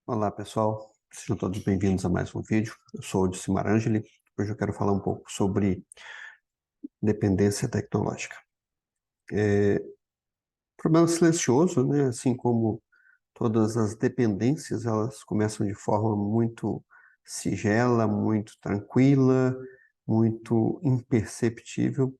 Olá, pessoal. Sejam todos bem-vindos a mais um vídeo. Eu sou o Dicimar Angeli. Hoje eu quero falar um pouco sobre dependência tecnológica. Problema silencioso, né? Assim como todas as dependências, elas começam de forma muito sigela, muito tranquila, muito imperceptível,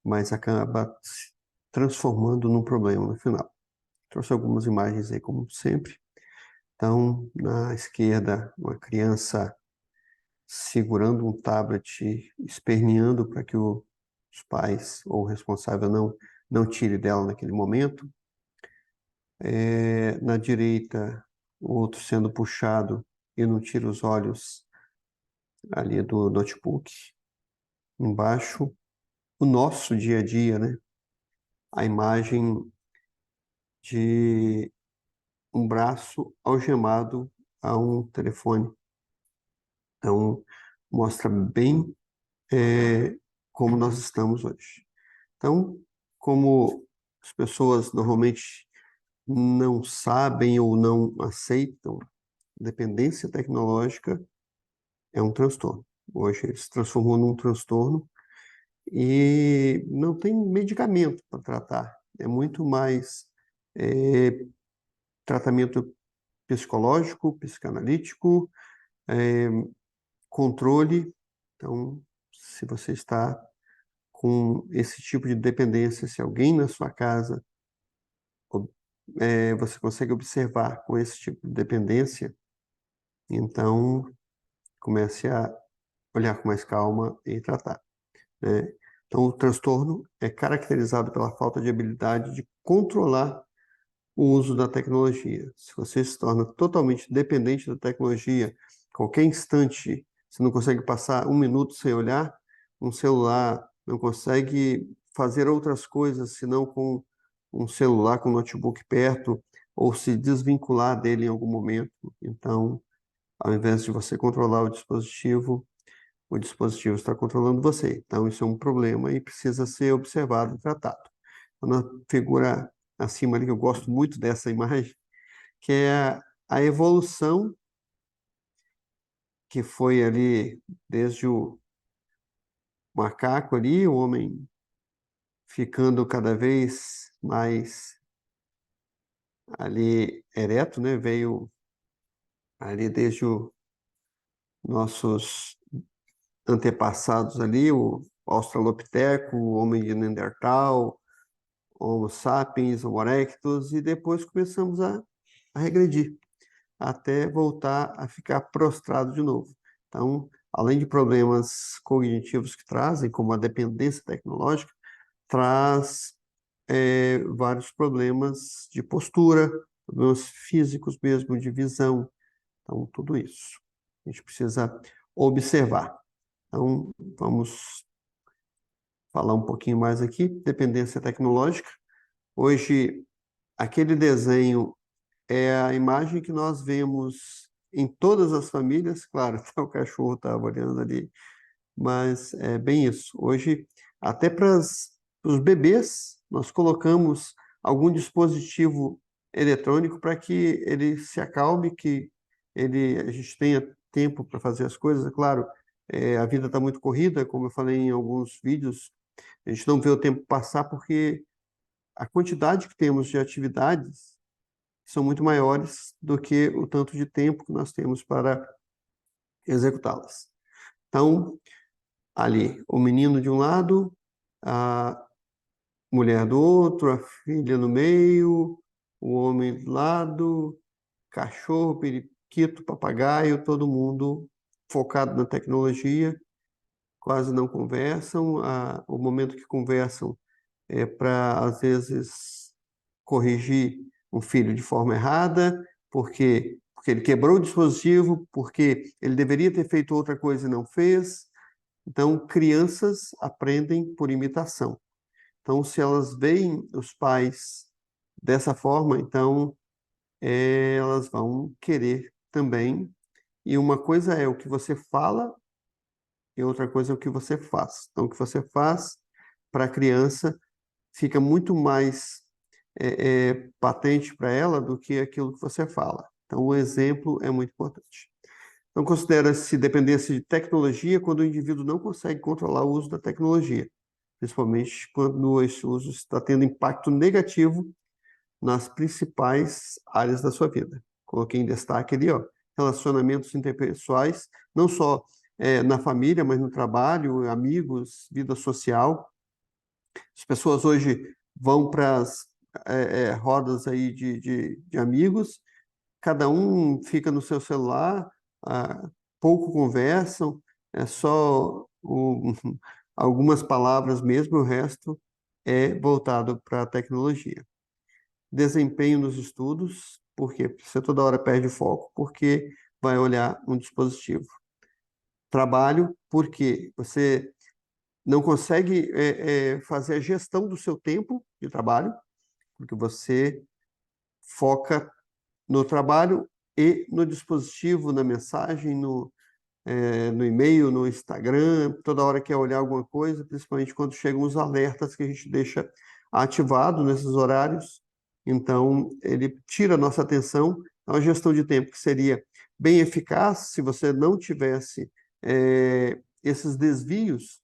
mas acaba se transformando num problema no final. Trouxe algumas imagens aí, como sempre. Então, na esquerda, uma criança segurando um tablet, esperneando para que os pais ou o responsável não tire dela naquele momento. Na direita, o outro sendo puxado e não tira os olhos ali do notebook. Embaixo, o nosso dia a dia, né? A imagem de um braço algemado a um telefone. Então, mostra bem como nós estamos hoje. Então, como as pessoas normalmente não sabem ou não aceitam, dependência tecnológica é um transtorno. Hoje ele se transformou num transtorno e não tem medicamento para tratar. É muito mais é, tratamento psicológico, psicanalítico, é, controle. Então, se você está com esse tipo de dependência, se alguém na sua casa você consegue observar com esse tipo de dependência, então comece a olhar com mais calma e tratar, né? Então, o transtorno é caracterizado pela falta de habilidade de controlar o uso da tecnologia. Se você se torna totalmente dependente da tecnologia, qualquer instante, você não consegue passar um minuto sem olhar um celular, não consegue fazer outras coisas senão com um celular, com um notebook perto, ou se desvincular dele em algum momento. Então, ao invés de você controlar o dispositivo está controlando você. Então, isso é um problema e precisa ser observado e tratado. Na figura acima ali, que eu gosto muito dessa imagem, que é a evolução que foi ali desde o macaco ali, o homem ficando cada vez mais ali ereto, né? Veio ali desde os nossos antepassados ali, o Australopiteco, o homem de Neandertal, Homo sapiens, Homo erectus, e depois começamos a regredir, até voltar a ficar prostrado de novo. Então, além de problemas cognitivos que trazem, como a dependência tecnológica, traz vários problemas de postura, problemas físicos mesmo, de visão. Então, tudo isso a gente precisa observar. Então, vamos falar um pouquinho mais aqui. Dependência tecnológica. Hoje, aquele desenho é a imagem que nós vemos em todas as famílias. Claro, até o cachorro estava olhando ali, mas é bem isso. Hoje, até para os bebês, nós colocamos algum dispositivo eletrônico para que ele se acalme, que a gente tenha tempo para fazer as coisas. É claro, a vida está muito corrida, como eu falei em alguns vídeos, a gente não vê o tempo passar porque a quantidade que temos de atividades são muito maiores do que o tanto de tempo que nós temos para executá-las. Então, ali, o menino de um lado, a mulher do outro, a filha no meio, o homem do lado, cachorro, periquito, papagaio, todo mundo focado na tecnologia, quase não conversam. O momento que conversam é para, às vezes, corrigir um filho de forma errada, porque ele quebrou o dispositivo, porque ele deveria ter feito outra coisa e não fez. Então, crianças aprendem por imitação. Então, se elas veem os pais dessa forma, então elas vão querer também. E uma coisa é o que você fala e outra coisa é o que você faz. Então, o que você faz para a criança fica muito mais patente para ela do que aquilo que você fala. Então, o exemplo é muito importante. Então, considera-se dependência de tecnologia quando o indivíduo não consegue controlar o uso da tecnologia, principalmente quando esse uso está tendo impacto negativo nas principais áreas da sua vida. Coloquei em destaque ali, ó, relacionamentos interpessoais, não só na família, mas no trabalho, amigos, vida social. As pessoas hoje vão para as rodas aí de amigos, cada um fica no seu celular, pouco conversam, é só algumas palavras mesmo, o resto é voltado para a tecnologia. Desempenho nos estudos, porque você toda hora perde foco, porque vai olhar um dispositivo. Trabalho, porque você não consegue fazer a gestão do seu tempo de trabalho, porque você foca no trabalho e no dispositivo, na mensagem, no e-mail, no Instagram, toda hora quer olhar alguma coisa, principalmente quando chegam os alertas que a gente deixa ativado nesses horários. Então, ele tira a nossa atenção. Então, a gestão de tempo que seria bem eficaz se você não tivesse esses desvios,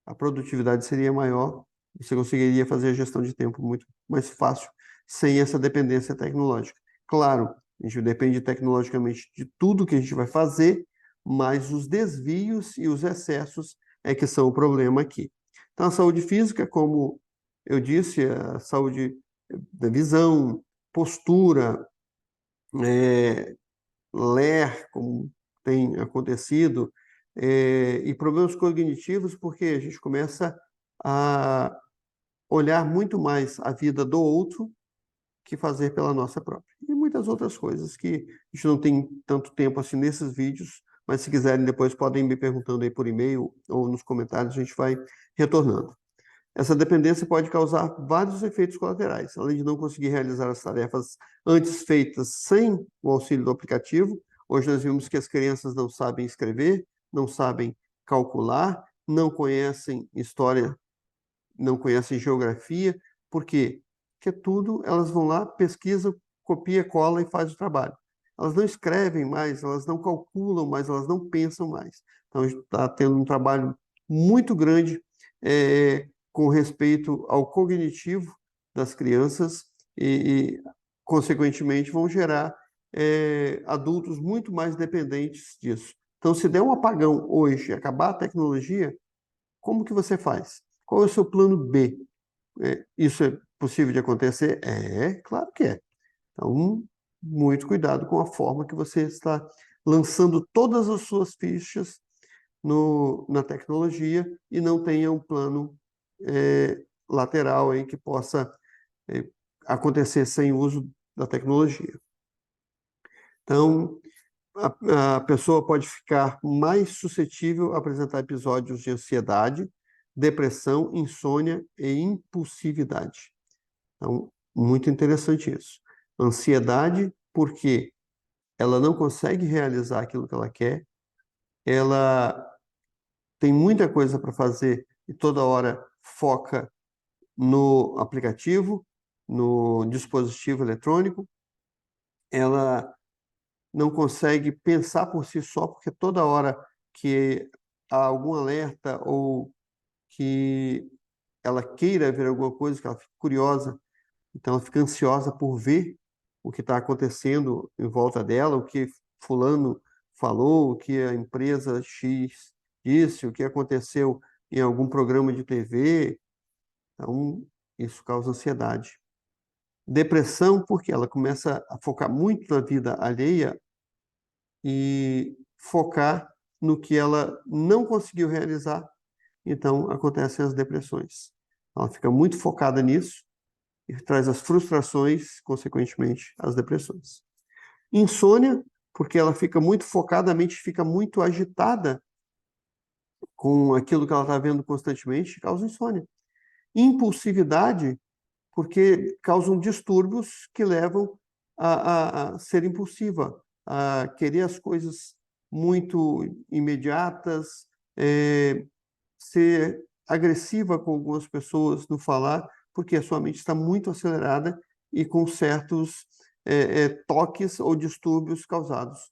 a produtividade seria maior, você conseguiria fazer a gestão de tempo muito mais fácil, sem essa dependência tecnológica. Claro, a gente depende tecnologicamente de tudo que a gente vai fazer, mas os desvios e os excessos é que são o problema aqui. Então, a saúde física, como eu disse, a saúde da visão, postura, ler, como tem acontecido, e problemas cognitivos, porque a gente começa a olhar muito mais a vida do outro que fazer pela nossa própria. E muitas outras coisas que a gente não tem tanto tempo assim nesses vídeos, mas se quiserem depois podem me perguntando aí por e-mail ou nos comentários, a gente vai retornando. Essa dependência pode causar vários efeitos colaterais, além de não conseguir realizar as tarefas antes feitas sem o auxílio do aplicativo. Hoje nós vimos que as crianças não sabem escrever, não sabem calcular, não conhecem história, não conhecem geografia. Por quê? Porque tudo elas vão lá, pesquisam, copia, cola e faz o trabalho. Elas não escrevem mais, elas não calculam mais, elas não pensam mais. Então, a gente está tendo um trabalho muito grande com respeito ao cognitivo das crianças consequentemente, vão gerar adultos muito mais dependentes disso. Então, se der um apagão hoje, acabar a tecnologia, como que você faz? Qual é o seu plano B? Isso é possível de acontecer? Claro que é. Então, muito cuidado com a forma que você está lançando todas as suas fichas na tecnologia e não tenha um plano lateral aí que possa acontecer sem o uso da tecnologia. Então, a pessoa pode ficar mais suscetível a apresentar episódios de ansiedade, depressão, insônia e impulsividade. Então, muito interessante isso. Ansiedade, porque ela não consegue realizar aquilo que ela quer, ela tem muita coisa para fazer e toda hora foca no aplicativo, no dispositivo eletrônico, ela não consegue pensar por si só, porque toda hora que há algum alerta ou que ela queira ver alguma coisa, que ela fique curiosa, então ela fica ansiosa por ver o que está acontecendo em volta dela, o que fulano falou, o que a empresa X disse, o que aconteceu em algum programa de TV. Então, isso causa ansiedade. Depressão, porque ela começa a focar muito na vida alheia e focar no que ela não conseguiu realizar, então acontecem as depressões. Ela fica muito focada nisso e traz as frustrações, consequentemente, as depressões. Insônia, porque ela fica muito focada, a mente fica muito agitada com aquilo que ela está vendo constantemente, causa insônia. Impulsividade, porque causam distúrbios que levam a ser impulsiva, a querer as coisas muito imediatas, ser agressiva com algumas pessoas no falar, porque a sua mente está muito acelerada e com certos toques ou distúrbios causados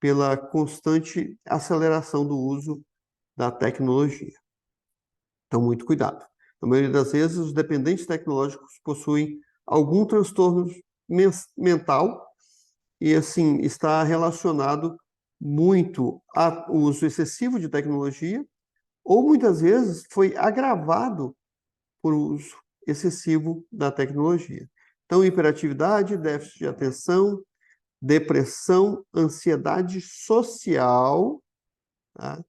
pela constante aceleração do uso da tecnologia. Então, muito cuidado. Na maioria das vezes, os dependentes tecnológicos possuem algum transtorno mental e, assim, está relacionado muito ao uso excessivo de tecnologia ou, muitas vezes, foi agravado por uso excessivo da tecnologia. Então, hiperatividade, déficit de atenção, depressão, ansiedade social, tá?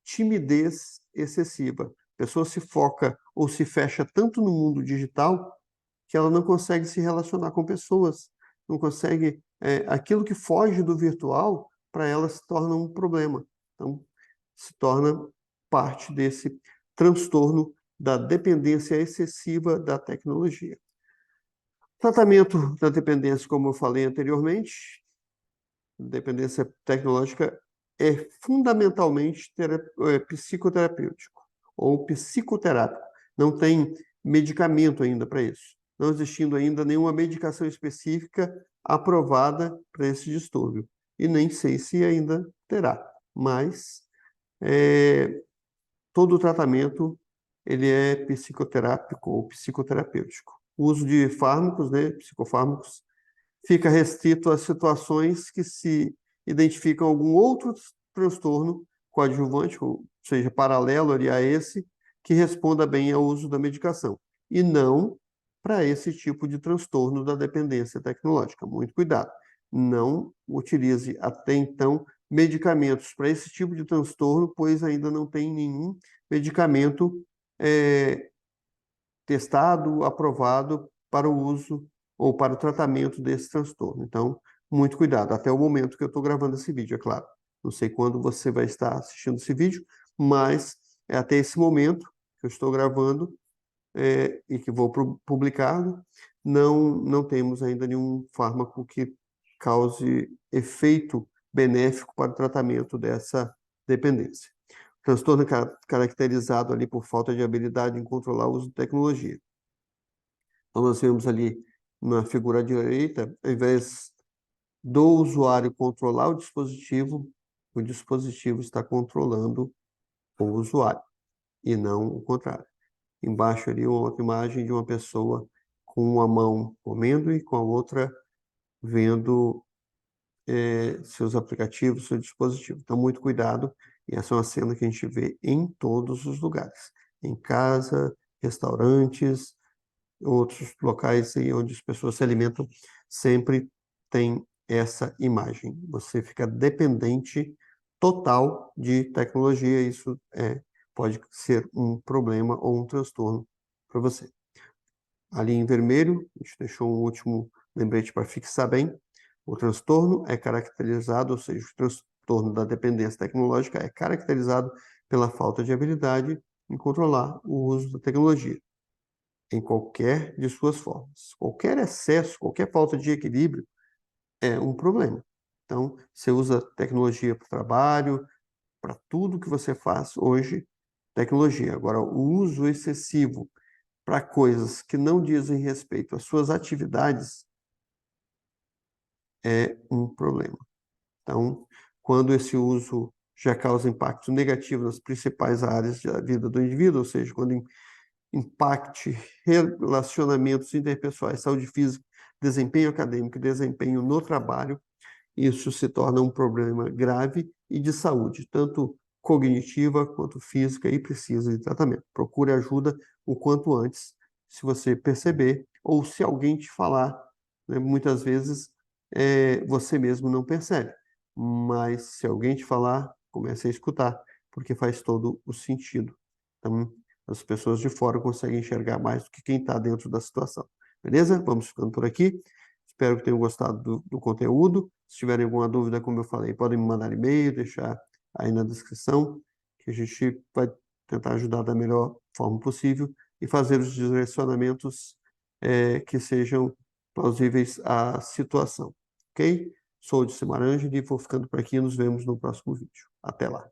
Timidez excessiva. A pessoa se foca ou se fecha tanto no mundo digital que ela não consegue se relacionar com pessoas, não consegue, aquilo que foge do virtual, para ela se torna um problema. Então, se torna parte desse transtorno da dependência excessiva da tecnologia. Tratamento da dependência, como eu falei anteriormente, dependência tecnológica é fundamentalmente psicoterapêutico ou psicoterápico. Não tem medicamento ainda para isso. Não existindo ainda nenhuma medicação específica aprovada para esse distúrbio. E nem sei se ainda terá. Mas todo o tratamento ele é psicoterápico ou psicoterapêutico. O uso de fármacos, né, psicofármacos, fica restrito a situações que se identificam algum outro transtorno coadjuvante, ou seja, paralelo ali a esse, que responda bem ao uso da medicação, e não para esse tipo de transtorno da dependência tecnológica. Muito cuidado. Não utilize até então medicamentos para esse tipo de transtorno, pois ainda não tem nenhum medicamento testado, aprovado para o uso ou para o tratamento desse transtorno. Então, muito cuidado, até o momento que eu estou gravando esse vídeo, é claro. Não sei quando você vai estar assistindo esse vídeo, mas é até esse momento que eu estou gravando e que vou publicá-lo, não temos ainda nenhum fármaco que cause efeito benéfico para o tratamento dessa dependência. O transtorno é caracterizado ali por falta de habilidade em controlar o uso de tecnologia. Então, nós vemos ali na figura direita, ao invés do usuário controlar o dispositivo está controlando o usuário, e não o contrário. Embaixo ali, uma outra imagem de uma pessoa com uma mão comendo e com a outra vendo seus aplicativos, seu dispositivo. Então, muito cuidado, e essa é uma cena que a gente vê em todos os lugares. Em casa, restaurantes, outros locais aí onde as pessoas se alimentam, sempre tem essa imagem. Você fica dependente total de tecnologia, isso pode ser um problema ou um transtorno para você. Ali em vermelho, a gente deixou um último lembrete para fixar bem. O transtorno é caracterizado, ou seja, o transtorno da dependência tecnológica é caracterizado pela falta de habilidade em controlar o uso da tecnologia, em qualquer de suas formas. Qualquer excesso, qualquer falta de equilíbrio é um problema. Então, você usa tecnologia para o trabalho, para tudo que você faz hoje, tecnologia. Agora, o uso excessivo para coisas que não dizem respeito às suas atividades é um problema. Então, quando esse uso já causa impacto negativo nas principais áreas da vida do indivíduo, ou seja, quando impacte relacionamentos interpessoais, saúde física, desempenho acadêmico e desempenho no trabalho, isso se torna um problema grave e de saúde, tanto cognitiva quanto física, e precisa de tratamento. Procure ajuda o quanto antes, se você perceber, ou se alguém te falar, né? Muitas vezes você mesmo não percebe, mas se alguém te falar, comece a escutar, porque faz todo o sentido. Então, as pessoas de fora conseguem enxergar mais do que quem está dentro da situação. Beleza? Vamos ficando por aqui. Espero que tenham gostado do conteúdo. Se tiverem alguma dúvida, como eu falei, podem me mandar e-mail, deixar aí na descrição, que a gente vai tentar ajudar da melhor forma possível e fazer os direcionamentos que sejam plausíveis à situação. Ok? Sou o Odissei Marangeli e vou ficando por aqui. Nos vemos no próximo vídeo. Até lá.